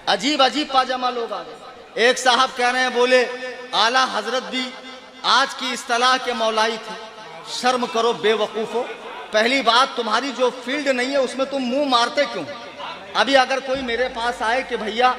عجیب عجیب پاجامہ لوگ آ گئے۔ ایک صاحب کہہ رہے ہیں، بولے اعلیٰ حضرت بھی آج کی اصطلاح کے مولائی تھے۔ شرم کرو بے وقوفو، پہلی بات تمہاری جو فیلڈ نہیں ہے اس میں تم منہ مارتے کیوں؟ ابھی اگر کوئی میرے پاس آئے کہ بھیا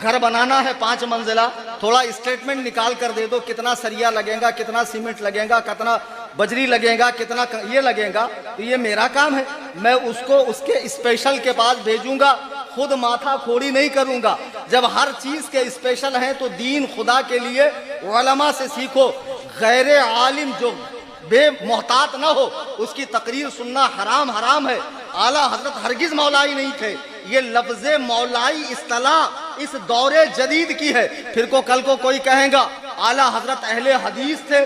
گھر بنانا ہے 5 منزلہ، تھوڑا اسٹیٹمنٹ نکال کر دے دو، کتنا سریا لگے گا، کتنا سیمنٹ لگے گا، کتنا بجری لگے گا، کتنا یہ لگے گا، تو یہ میرا کام ہے، میں اس کو اس کے اسپیشل کے پاس بھیجوں گا، خود ماتھا کھوڑی نہیں کروں گا۔ جب ہر چیز کے اسپیشل ہیں تو دین خدا کے لیے علماء سے سیکھو۔ غیر عالم جو بے محتاط نہ ہو اس کی تقریر سننا حرام ہے۔ اعلیٰ حضرت ہرگز مولائی نہیں تھے۔ یہ لفظ مولائی اصطلاح اس دور جدید کی ہے۔ پھر کل کو کوئی کہیں گا اعلیٰ حضرت اہل حدیث تھے،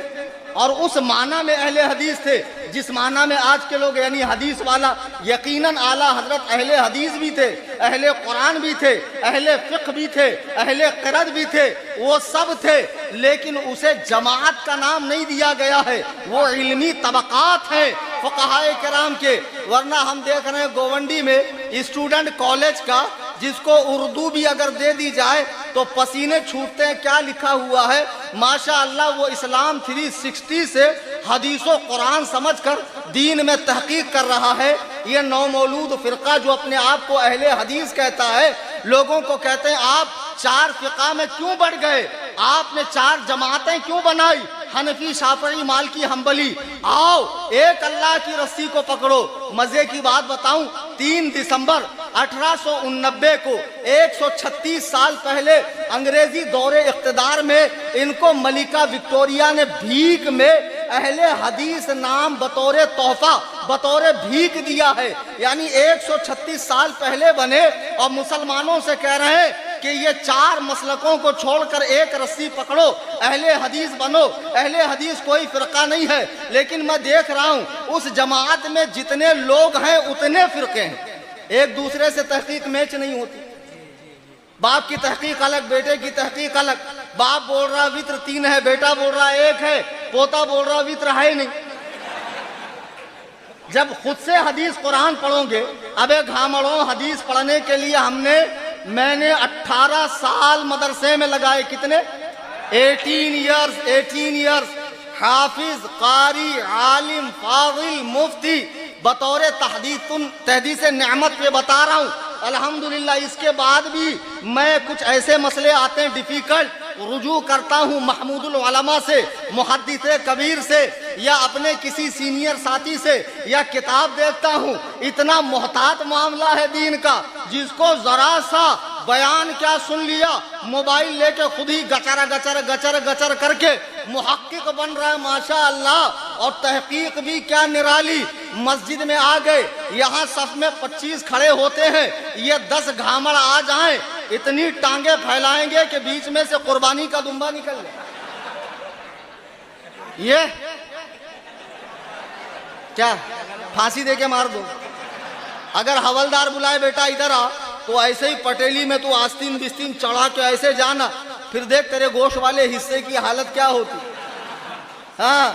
اور اس معنی میں اہل حدیث تھے جس معنی میں آج کے لوگ یعنی حدیث والا، یقیناً اعلیٰ حضرت اہل حدیث بھی تھے، اہل قرآن بھی تھے، اہل فقہ بھی تھے، اہل قرآن بھی تھے، وہ سب تھے، لیکن اسے جماعت کا نام نہیں دیا گیا ہے۔ وہ علمی طبقات ہیں فقہائے کرام کے۔ ورنہ ہم دیکھ رہے ہیں گوونڈی میں اسٹوڈنٹ کالج کا، جس کو اردو بھی اگر دے دی جائے تو پسینے چھوٹتے ہیں۔ کیا لکھا ہوا ہے؟ ماشاءاللہ وہ اسلام 360 سے حدیث و قرآن سمجھ کر دین میں تحقیق کر رہا ہے۔ یہ نو مولود فرقہ جو اپنے آپ کو اہل حدیث کہتا ہے، لوگوں کو کہتے ہیں آپ 4 فقہ میں کیوں بڑھ گئے؟ آپ نے 4 جماعتیں کیوں بنائی؟ حنفی، شافعی، مالکی، حنبلی۔ آؤ ایک اللہ کی رسی کو پکڑو۔ مزے کی بات بتاؤں، 3 دسمبر 1889 کو 136 سال پہلے انگریزی دور اقتدار میں ان کو ملکہ وکٹوریہ نے بھیک میں اہل حدیث نام بطور تحفہ، بطور بھیک دیا ہے۔ یعنی 136 سال پہلے بنے اور مسلمانوں سے کہہ رہے ہیں کہ یہ 4 مسلکوں کو چھوڑ کر ایک رسی پکڑو، اہل حدیث بنو۔ اہل حدیث کوئی فرقہ نہیں ہے، لیکن میں دیکھ رہا ہوں اس جماعت میں جتنے لوگ ہیں اتنے فرقے ہیں، ایک دوسرے سے تحقیق میچ نہیں ہوتی۔ باپ کی تحقیق الگ، بیٹے کی تحقیق الگ۔ باپ بول رہا وطر 3 ہے، بیٹا بول رہا 1 ہے، پوتا بول رہا وطر ہے نہیں۔ جب خود سے حدیث قرآن پڑھو گے، ابے گھامڑوں حدیث پڑھنے کے لیے میں نے 18 سال مدرسے میں لگائے۔ کتنے؟ 18 ایئرز۔ حافظ، قاری، عالم، فاضل، مفتی، بطور تحدیث نعمت پہ بتا رہا ہوں۔ الحمدللہ اس کے بعد بھی میں کچھ ایسے مسئلے آتے ہیں ڈیفیکلٹ، رجوع کرتا ہوں محمود العلماء سے، محدث کبیر سے، یا اپنے کسی سینئر ساتھی سے، یا کتاب دیکھتا ہوں۔ اتنا محتاط معاملہ ہے دین کا، جس کو ذرا سا بیان کیا سن لیا، موبائل لے کے خود ہی گچر کر کے محقق بن رہا ہے ماشاءاللہ۔ اور تحقیق بھی کیا نرالی۔ مسجد میں آ گئے، یہاں صف میں 25 کھڑے ہوتے ہیں، یہ 10 گھامڑ آ جائیں، اتنی ٹانگیں پھیلائیں گے کہ بیچ میں سے قربانی کا دمبا نکل جائے۔ یہ کیا پھانسی دے کے مار دو؟ اگر حوالدار بلائے بیٹا ادھر آ، تو ایسے ہی پٹیلی میں تو آستین بستین چڑھا کے ایسے جانا، پھر دیکھ تیرے گوشت والے حصے کی حالت کیا ہوتی۔ ہاں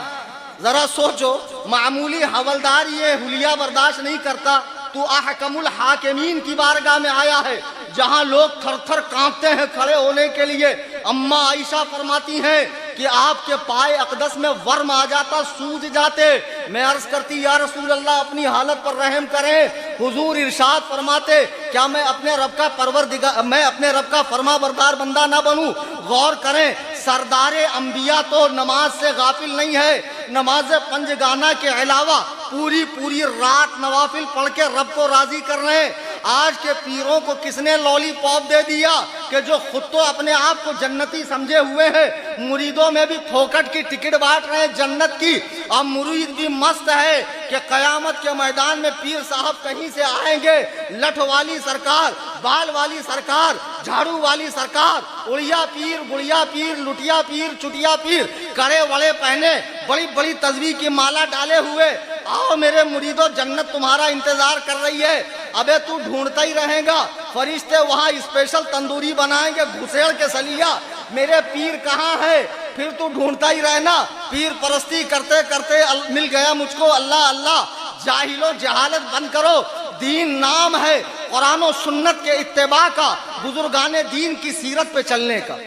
ذرا سوچو، معمولی حوالدار یہ حلیہ برداشت نہیں کرتا، تو احکم الحاکمین کی بارگاہ میں آیا ہے، جہاں لوگ تھر تھر کانپتے ہیں کھڑے ہونے کے لیے۔ اماں عائشہ فرماتی ہیں کہ آپ کے پائے اقدس میں ورم آ جاتا، سوج جاتے۔ میں عرض کرتی یا رسول اللہ اپنی حالت پر رحم کریں۔ حضور ارشاد فرماتے کیا میں اپنے رب کا فرما بردار بندہ نہ بنوں؟ غور کریں، سردار انبیاء تو نماز سے غافل نہیں ہے، نماز پنجگانہ کے علاوہ پوری رات نوافل پڑھ کے رب کو راضی کر رہے ہیں۔ آج کے پیروں کو کس نے لولی پاپ دے دیا کہ جو خود تو اپنے آپ کو جنتی سمجھے ہوئے ہیں، مریدوں میں بھی پھوکٹ کی ٹکٹ بانٹ رہے ہیں جنت کی، اور مرید بھی مست ہے کہ قیامت کے میدان میں پیر صاحب کہیں سے آئیں گے، لٹھ والی سرکار، بال والی سرکار، جھاڑو والی سرکار، اڑیا پیر، گڑیا پیر، لٹیا پیر، چٹیا پیر، کڑے وڑے پہنے، بڑی بڑی تسبیح کی مالا ڈالے ہوئے، آؤ میرے مریدو جنت تمہارا انتظار کر رہی ہے۔ ابے تو ڈھونڈتا ہی رہے گا، فرشتے وہاں اسپیشل تندوری بنائیں گے گھسیڑ کے سلیا، میرے پیر کہاں ہے؟ پھر تو ڈھونڈتا ہی رہنا۔ پیر پرستی کرتے کرتے مل گیا مجھ کو اللہ اللہ۔ جاہلو جہالت بند کرو، دین نام ہے قرآن و سنت کے اتباع کا، بزرگان دین کی سیرت پہ چلنے کا۔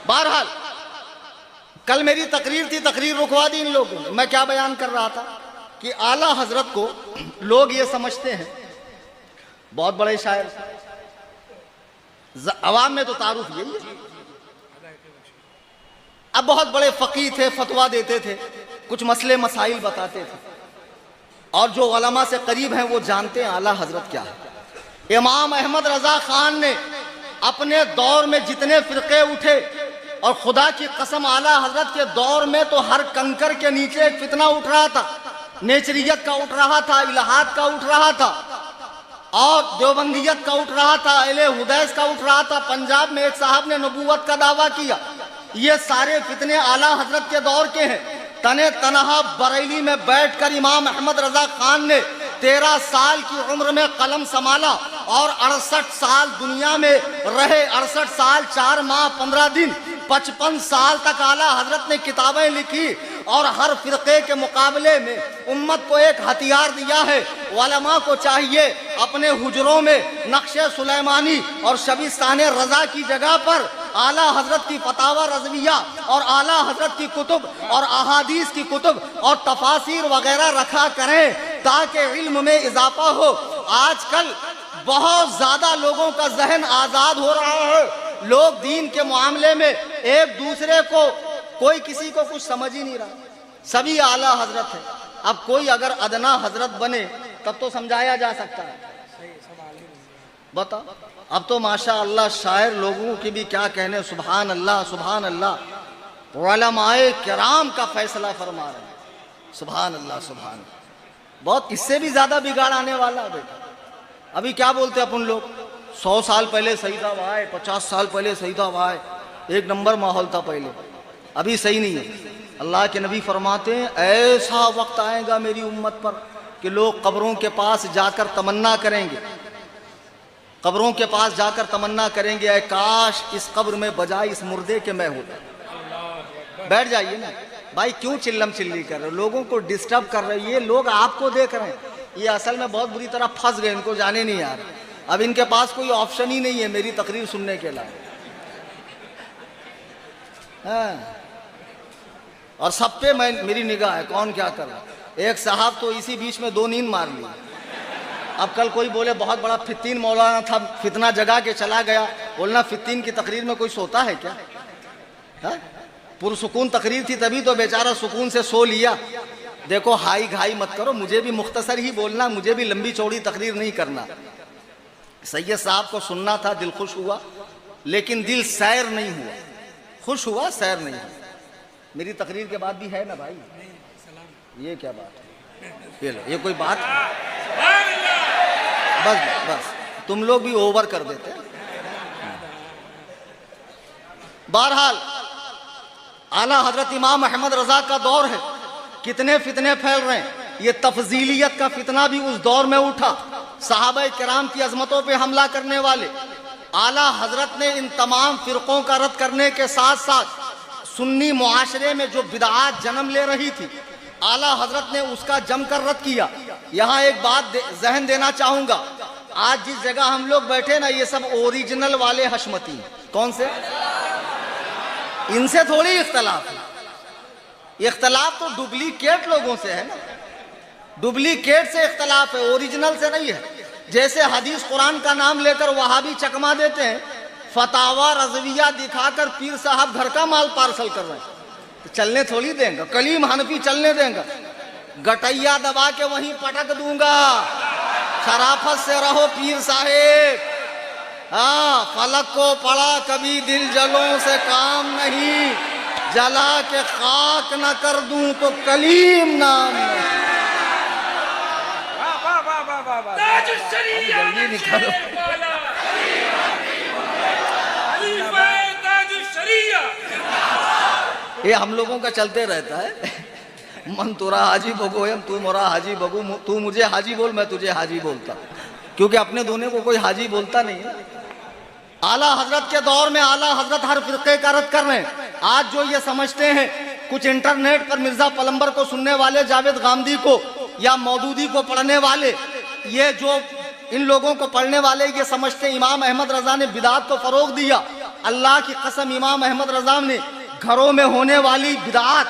بہرحال کل میری تقریر تھی، تقریر رکوا دی ان لوگوں نے۔ میں کیا بیان کر رہا تھا کہ اعلیٰ حضرت کو لوگ یہ سمجھتے ہیں بہت بڑے شاعر، عوام میں تو تعارف یہی ہے، اب بہت بڑے فقیہ تھے، فتویٰ دیتے تھے، کچھ مسئلے مسائل بتاتے تھے، اور جو علماء سے قریب ہیں وہ جانتے ہیں اعلیٰ حضرت کیا ہے۔ امام احمد رضا خان نے اپنے دور میں جتنے فرقے اٹھے، اور خدا کی قسم اعلیٰ حضرت کے دور میں تو ہر کنکر کے نیچے ایک فتنہ اٹھ رہا تھا، نیچریت کا اٹھ رہا تھا، الہاد کا اٹھ رہا تھا، اور دیوبندیت کا اٹھ رہا تھا، اہل حدیث کا اٹھ رہا تھا، پنجاب میں ایک صاحب نے نبوت کا دعویٰ کیا۔ یہ سارے فتنے اعلیٰ حضرت کے دور کے ہیں۔ تنے تنہا بریلی میں بیٹھ کر امام احمد رضا خان نے 13 سال کی عمر میں قلم سنبھالا، اور 68 سال دنیا میں رہے، 68 سال 4 ماہ 15 دن، 55 سال تک اعلیٰ حضرت نے کتابیں لکھی، اور ہر فرقے کے مقابلے میں امت کو ایک ہتھیار دیا ہے۔ علماء کو چاہیے اپنے حجروں میں نقش سلیمانی اور شبستان رضا کی جگہ پر اعلیٰ حضرت کی فتاوی رضویہ اور اعلیٰ حضرت کی کتب اور احادیث کی کتب اور تفاسیر وغیرہ رکھا کریں تاکہ علم میں اضافہ ہو۔ آج کل بہت زیادہ لوگوں کا ذہن آزاد ہو رہا ہے، لوگ دین کے معاملے میں ایک دوسرے کو، کوئی کسی کو کچھ سمجھ ہی نہیں رہا، سبھی اعلیٰ حضرت ہے۔ اب کوئی اگر ادنا حضرت بنے تب تو سمجھایا جا سکتا ہے، بتا اب تو ماشاء اللہ شاعر لوگوں کی بھی کیا کہنے، سبحان اللہ سبحان اللہ، علماء کرام کا فیصلہ فرما رہے ہیں، سبحان اللہ سبحان اللہ۔ بہت اس سے بھی زیادہ بگاڑ آنے والا ہے بیٹا۔ ابھی کیا بولتے اپن لوگ، 100 سال پہلے صحیح تھا بھائی، 50 سال پہلے صحیح تھا بھائی، ایک نمبر ماحول تھا پہلے، ابھی صحیح نہیں ہے۔ اللہ کے نبی فرماتے ہیں ایسا وقت آئے گا میری امت پر کہ لوگ قبروں کے پاس جا کر تمنا کریں گے، قبروں کے پاس جا کر تمنا کریں گے، اے کاش اس قبر میں بجائے اس مردے کے میں ہوتا۔ بیٹھ جائیے نا بھائی، کیوں چلم چلی کر رہے، لوگوں کو ڈسٹرب کر رہے، یہ لوگ آپ کو دیکھ رہے ہیں، یہ اصل میں بہت بری طرح پھنس گئے، ان کو جانے نہیں آ رہا، اب ان کے پاس کوئی آپشن ہی نہیں ہے میری تقریر سننے کے علاوہ۔ اور سب پہ میری نگاہ ہے کون کیا کر رہا۔ ایک صاحب تو اسی بیچ میں 2 نیند مار لی، اب کل کوئی بولے بہت بڑا فتین مولانا تھا، فتنہ جگا کے چلا گیا، بولنا فتین کی تقریر میں کوئی سوتا ہے کیا؟ پرسکون تقریر تھی تبھی تو بیچارہ سکون سے سو لیا۔ دیکھو ہائی گھائی مت کرو، مجھے بھی مختصر ہی بولنا، مجھے بھی لمبی چوڑی تقریر نہیں کرنا۔ سید صاحب کو سننا تھا، دل خوش ہوا، لیکن دل سیر نہیں ہوا، خوش ہوا سیر نہیں ہوا۔ میری تقریر کے بعد بھی ہے نا بھائی، یہ کیا بات ہے، یہ کوئی بات ہے؟ بس بس تم لوگ بھی اوور کر دیتے۔ بہرحال اعلیٰ حضرت امام احمد رضا کا دور ہے، کتنے فتنے پھیل رہے ہیں۔ یہ تفضیلیت کا فتنہ بھی اس دور میں اٹھا، صحابہ کرام کی عظمتوں پہ حملہ کرنے والے۔ اعلیٰ حضرت نے ان تمام فرقوں کا رد کرنے کے ساتھ ساتھ سنی معاشرے میں جو بدعات جنم لے رہی تھی، اعلیٰ حضرت نے اس کا جم کر رد کیا۔ یہاں ایک بات ذہن دینا چاہوں گا، آج جس جگہ ہم لوگ بیٹھے نا، یہ سب اوریجنل والے حشمتی ہیں۔ کون سے؟ ان سے تھوڑی اختلاف ہے، اختلاف تو ڈپلیکیٹ لوگوں سے ہے نا، ڈپلیکیٹ سے اختلاف ہے، اوریجنل سے نہیں ہے۔ جیسے حدیث قرآن کا نام لے کر وہابی چکما دیتے ہیں، فتاوی رضویہ دکھا کر پیر صاحب گھر کا مال پارسل کر رہے ہیں، چلنے تھوڑی دیں گا، کلیم حنفی چلنے دیں گا، گٹیا دبا کے وہیں پٹک دوں گا۔ شرافت سے رہو پیر صاحب، ہاں فلک کو پڑا کبھی دل جلوں سے کام نہیں، جلا کے خاک نہ کر دوں تو کلیم نام نہیں۔ تاج الشریعہ نکالو، تاج الشریعہ، یہ ہم لوگوں کا چلتے رہتا ہے، من تورا حاجی بگو تو مرا حاجی بگو، تو مجھے حاجی بول میں تجھے حاجی بولتا، کیونکہ اپنے دونے کو کوئی حاجی بولتا نہیں ہے۔ اعلیٰ حضرت کے دور میں اعلیٰ حضرت ہر فرقے کا رد کر رہے ہیں۔ آج جو یہ سمجھتے ہیں کچھ انٹرنیٹ پر مرزا پلمبر کو سننے والے، جاوید غامدی کو یا مودودی کو پڑھنے والے، یہ جو ان لوگوں کو پڑھنے والے یہ سمجھتے ہیں امام احمد رضا نے بدعات کو فروغ دیا. اللہ کی قسم امام احمد رضا نے گھروں میں ہونے والی بدعات،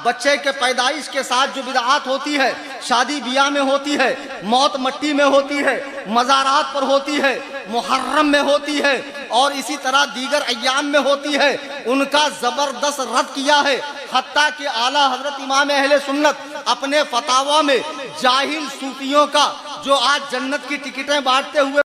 بچے کے پیدائش کے ساتھ جو بدعات ہوتی ہے، شادی بیاہ میں ہوتی ہے، موت مٹی میں ہوتی ہے، مزارات پر ہوتی ہے، محرم میں ہوتی ہے، اور اسی طرح دیگر ایام میں ہوتی ہے، ان کا زبردست رد کیا ہے. حتیٰ کہ اعلیٰ حضرت امام اہل سنت اپنے فتاویٰ میں جاہل صوفیوں کا جو آج جنت کی ٹکٹیں بانٹتے ہوئے